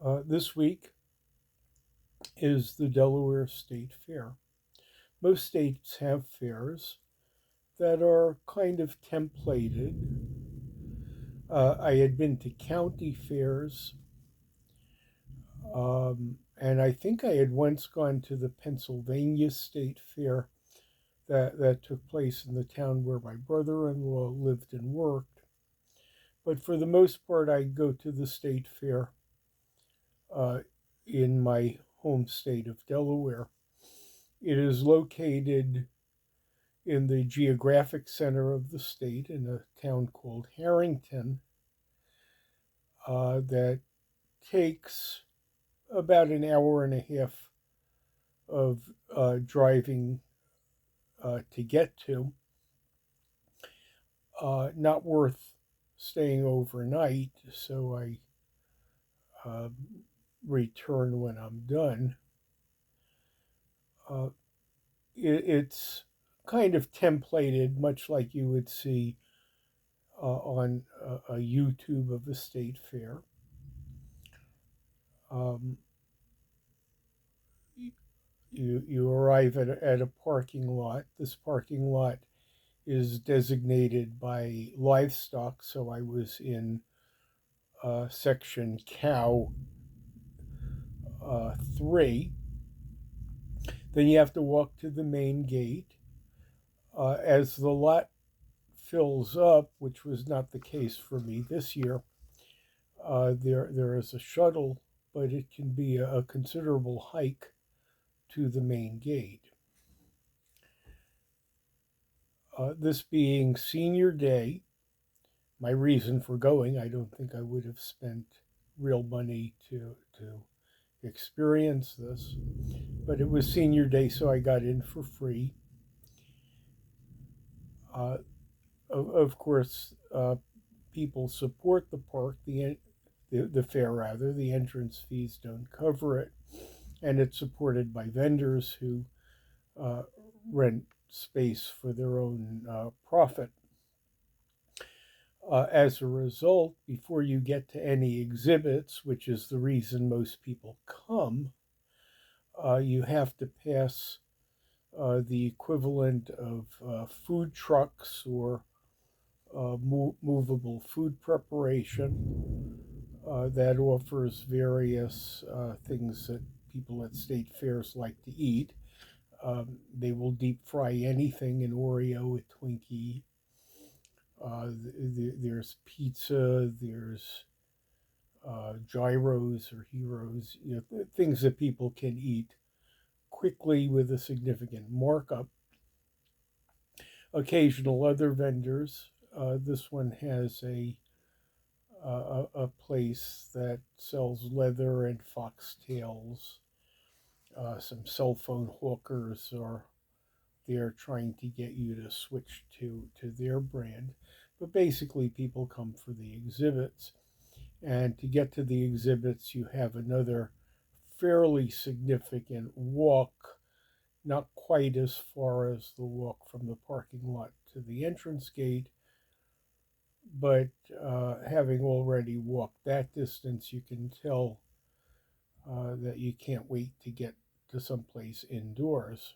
This week is the Delaware State Fair. Most states have fairs that are kind of templated. I had been to county fairs, and I think I had once gone to the Pennsylvania State Fair that took place in the town where my brother in law lived and worked. But for the most part, I go to the state fair uh, in my home state of Delaware. It is located in the geographic center of the state in a town called Harrington that takes about an hour and a half of driving to get to. Not worth staying overnight, so I uh, return when I'm done. Uh, it's kind of templated, much like you would see on a YouTube of a state fair. Um, you arrive at a parking lot. This parking lot is designated by livestock, so I was in section cow 3. Then you have to walk to the main gate. As the lot fills up, which was not the case for me this year, there is a shuttle, but it can be a considerable hike to the main gate. This being senior day, my reason for going, I don't think I would have spent real money to experience this, but it was senior day, so I got in for free. Uh, of course, people support the park, the fair rather. The entrance fees don't cover it, and it's supported by vendors who uh, rent space for their own profit. As a result, before you get to any exhibits, which is the reason most people come, you have to pass the equivalent of food trucks or movable food preparation that offers various things that people at state fairs like to eat. They will deep fry anything, an Oreo, a Twinkie. There's pizza, there's gyros or heroes, things that people can eat quickly with a significant markup. Occasional other vendors. This one has a place that sells leather and foxtails. Some cell phone hawkers are there trying to get you to switch to their brand. But basically, people come for the exhibits. And to get to the exhibits, you have another fairly significant walk, not quite as far as the walk from the parking lot to the entrance gate, but having already walked that distance, you can tell that you can't wait to get to someplace indoors.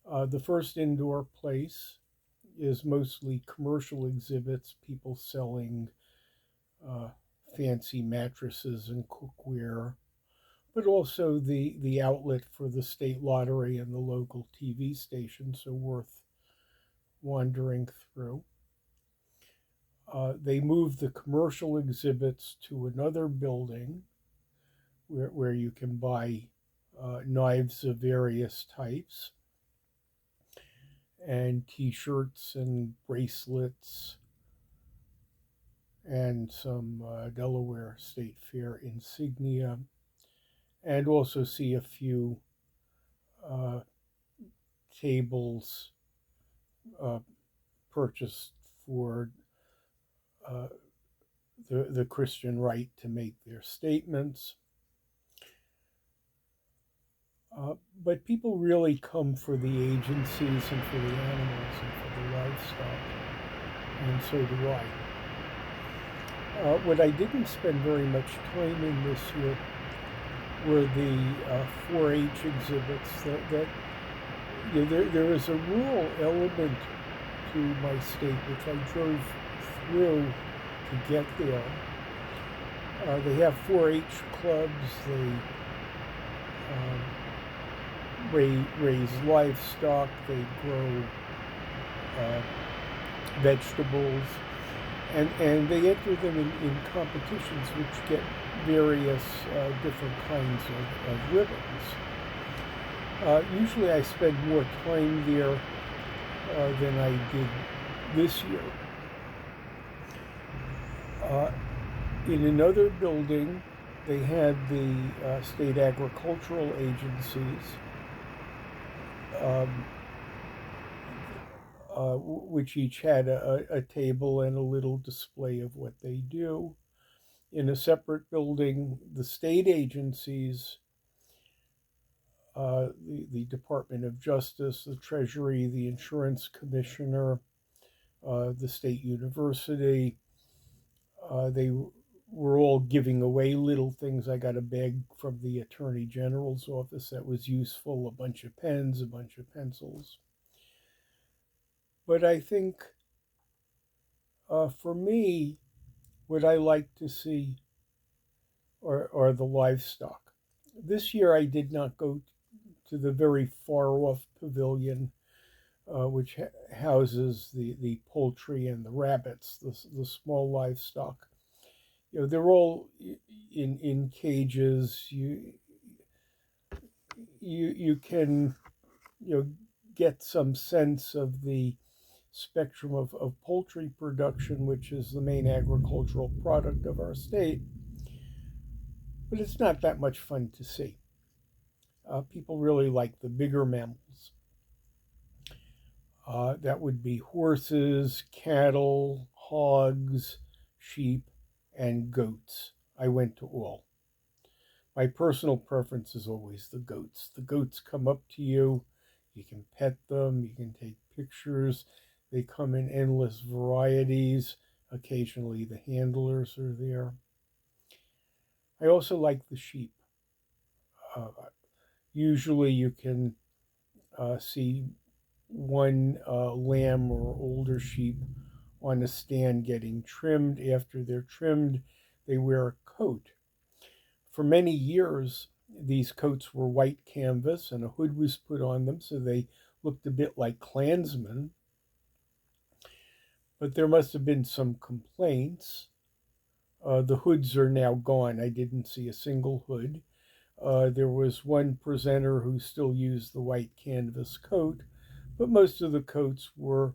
The first indoor place is mostly commercial exhibits, people selling uh, fancy mattresses and cookware, but also the outlet for the state lottery and the local TV station, so worth wandering through. They moved the commercial exhibits to another building where you can buy knives of various types and t-shirts and bracelets and some Delaware State Fair insignia, and also see a few uh, tables uh, purchased for uh, the Christian right to make their statements. But people really come for the agencies and for the animals and for the livestock, and so do I. What I didn't spend very much time in this year were the 4-H exhibits. There is a rural element to my state, which I drove through to get there. They have 4-H clubs. They raise livestock. They grow uh, vegetables, and they enter them in competitions which get various different kinds of ribbons. Usually I spend more time there than I did this year. Uh, in another building, they had the state agricultural agencies, um, which each had a table and a little display of what they do. In a separate building, the state agencies, the Department of Justice, the Treasury, the Insurance Commissioner, the state university, they were all giving away little things. I got a bag from the Attorney General's office that was useful, a bunch of pens, a bunch of pencils. But I think for me, what I like to see are the livestock. This year I did not go to the very far off pavilion, which houses the poultry and the rabbits, the small livestock. They're all in cages. You can get some sense of the spectrum of poultry production, which is the main agricultural product of our state, but it's not that much fun to see. People really like the bigger mammals. That would be horses, cattle, hogs, sheep, and goats. I went to all. My personal preference is always the goats. The goats come up to you, you can pet them, you can take pictures. They come in endless varieties. Occasionally, the handlers are there. I also like the sheep. Uh, Usually, you can see one lamb or older sheep on a stand getting trimmed. After they're trimmed, they wear a coat. For many years, these coats were white canvas and a hood was put on them, so they looked a bit like Klansmen. But there must have been some complaints. The hoods are now gone. I didn't see a single hood. There was one presenter who still used the white canvas coat, but most of the coats were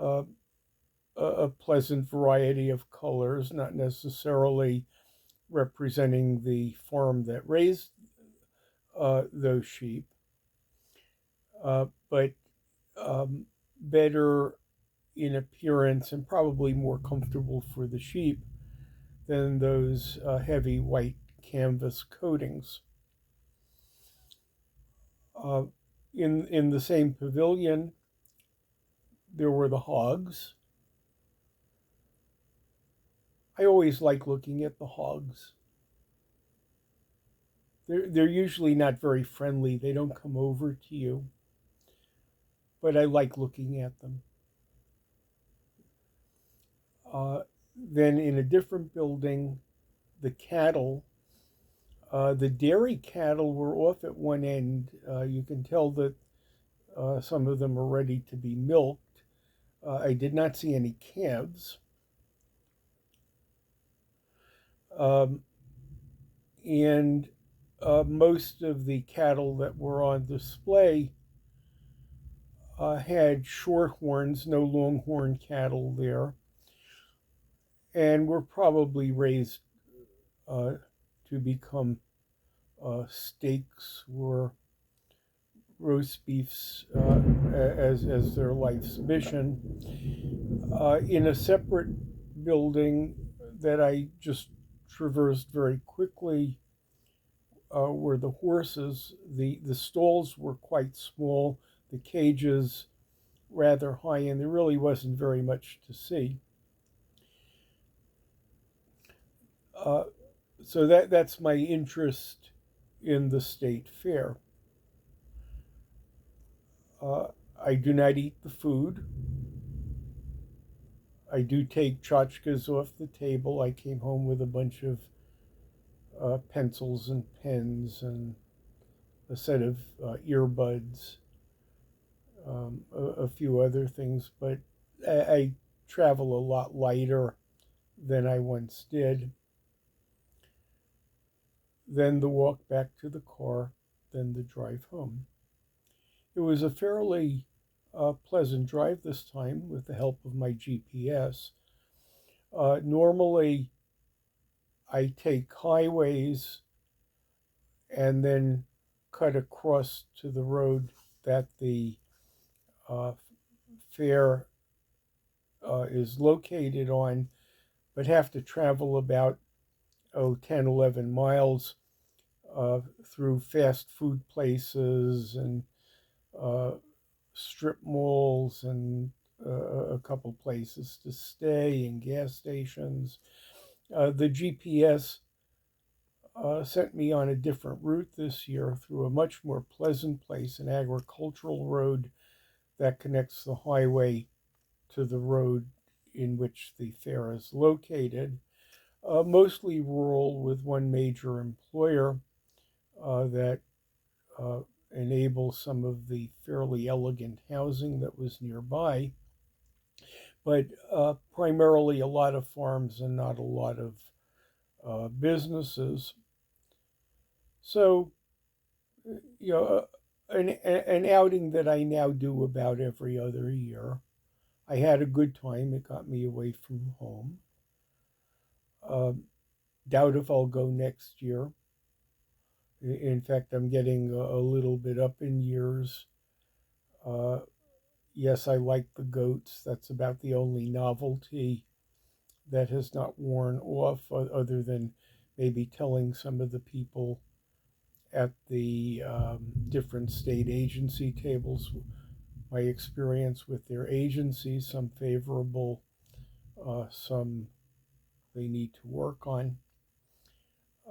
uh, a pleasant variety of colors, not necessarily representing the farm that raised those sheep, but um, better in appearance and probably more comfortable for the sheep than those heavy white canvas coatings. Uh, in the same pavilion, there were the hogs. I always like looking at the hogs. They're usually not very friendly. They don't come over to you, but I like looking at them. Then in a different building, the cattle, the dairy cattle were off at one end. You can tell that some of them are ready to be milked. I did not see any calves. Um, and most of the cattle that were on display had short horns, no longhorn cattle there, and were probably raised uh, to become steaks or roast beefs as their life's mission. In a separate building that I just traversed very quickly were the horses. The stalls were quite small, the cages rather high, and there really wasn't very much to see. Uh, so that's my interest in the state fair. Uh, I do not eat the food. I do take tchotchkes off the table. I came home with a bunch of pencils and pens and a set of earbuds, a few other things, but I travel a lot lighter than I once did. Then the walk back to the car, then the drive home. It was a fairly pleasant drive this time with the help of my GPS. Normally, I take highways and then cut across to the road that the uh, fair is located on, but have to travel about 10, 11 miles through fast food places and uh, strip malls and a couple places to stay and gas stations. The GPS sent me on a different route this year through a much more pleasant place, an agricultural road that connects the highway to the road in which the fair is located. Mostly rural, with one major employer that uh, enables some of the fairly elegant housing that was nearby, but primarily a lot of farms and not a lot of businesses. So, an outing that I now do about every other year. I had a good time. It got me away from home. Uh, doubt if I'll go next year. In fact, I'm getting a little bit up in years. Uh, yes, I like the goats. That's about the only novelty that has not worn off, other than maybe telling some of the people at the different state agency tables my experience with their agencies, some favorable, some they need to work on.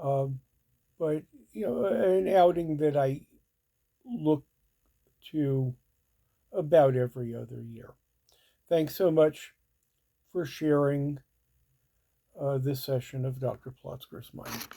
Um, but, an outing that I look to about every other year. Thanks so much for sharing this session of Dr. Plotzker's Mind.